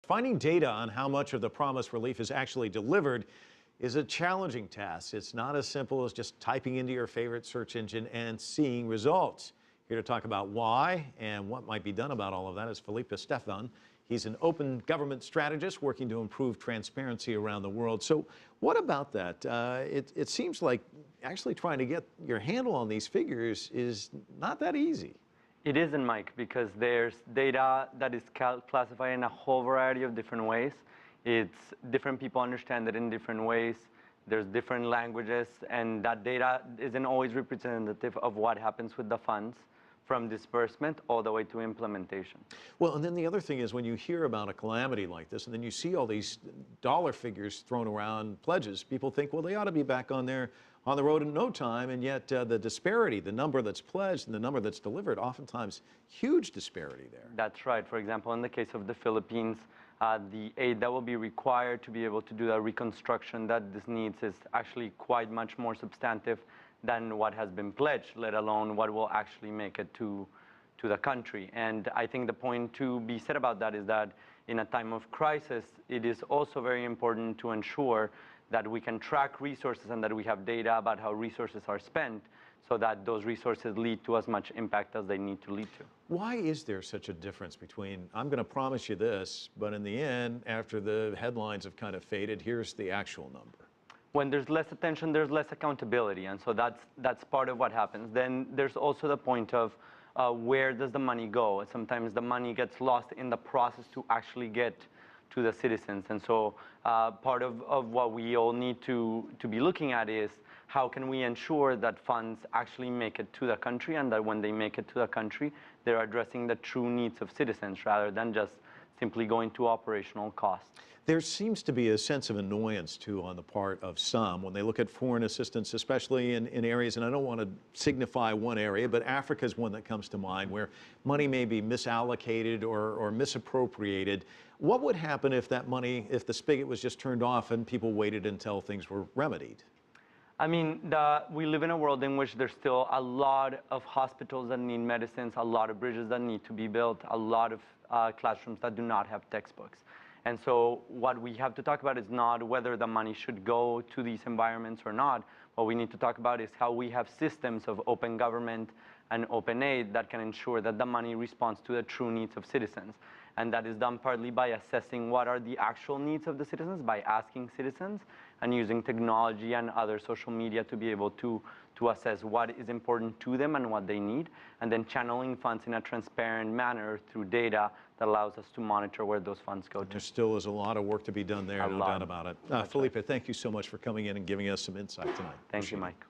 Finding data on how much of the promised relief is actually delivered is a challenging task. It's not as simple as just typing into your favorite search engine and seeing results. Here to talk about why and what might be done about all of that is Felipe Estefan. He's an open government strategist working to improve transparency around the world. So what about that? It seems like actually trying to get your handle on these figures is not that easy. It isn't, Mike, because there's data that is classified in a whole variety of different ways. It's different people understand it in different ways. There's different languages, and that data isn't always representative of what happens with the funds from disbursement all the way to implementation. Well, and then the other thing is when you hear about a calamity like this and then you see all these dollar figures thrown around, pledges, people think, well, they ought to be back on the road in no time, and yet the disparity, the number that's pledged and the number that's delivered, oftentimes huge disparity there. That's right. For example, in the case of the Philippines, the aid that will be required to be able to do the reconstruction that this needs is actually quite much more substantive than what has been pledged, let alone what will actually make it to the country. And I think the point to be said about that is that in a time of crisis, it is also very important to ensure that we can track resources and that we have data about how resources are spent so that those resources lead to as much impact as they need to lead to. Why is there such a difference between, I'm going to promise you this, but in the end, after the headlines have kind of faded, here's the actual number? When there's less attention, there's less accountability, and so that's part of what happens. Then there's also the point of where does the money go? Sometimes the money gets lost in the process to actually get to the citizens, and so part of what we all need to be looking at is how can we ensure that funds actually make it to the country, and that when they make it to the country, they're addressing the true needs of citizens rather than just simply going to operational costs. There seems to be a sense of annoyance, too, on the part of some when they look at foreign assistance, especially in areas, and I don't want to signify one area, but Africa is one that comes to mind, where money may be misallocated or misappropriated. What would happen if that money, if the spigot was just turned off and people waited until things were remedied? I mean, we live in a world in which there's still a lot of hospitals that need medicines, a lot of bridges that need to be built, a lot of classrooms that do not have textbooks. And so what we have to talk about is not whether the money should go to these environments or not. What we need to talk about is how we have systems of open government and open aid that can ensure that the money responds to the true needs of citizens. And that is done partly by assessing what are the actual needs of the citizens, by asking citizens, and using technology and other social media to be able to assess what is important to them and what they need, and then channeling funds in a transparent manner through data that allows us to monitor where those funds go to. There still is a lot of work to be done there, no doubt about it. Felipe, thank you so much for coming in and giving us some insight tonight. Thank you, Mike.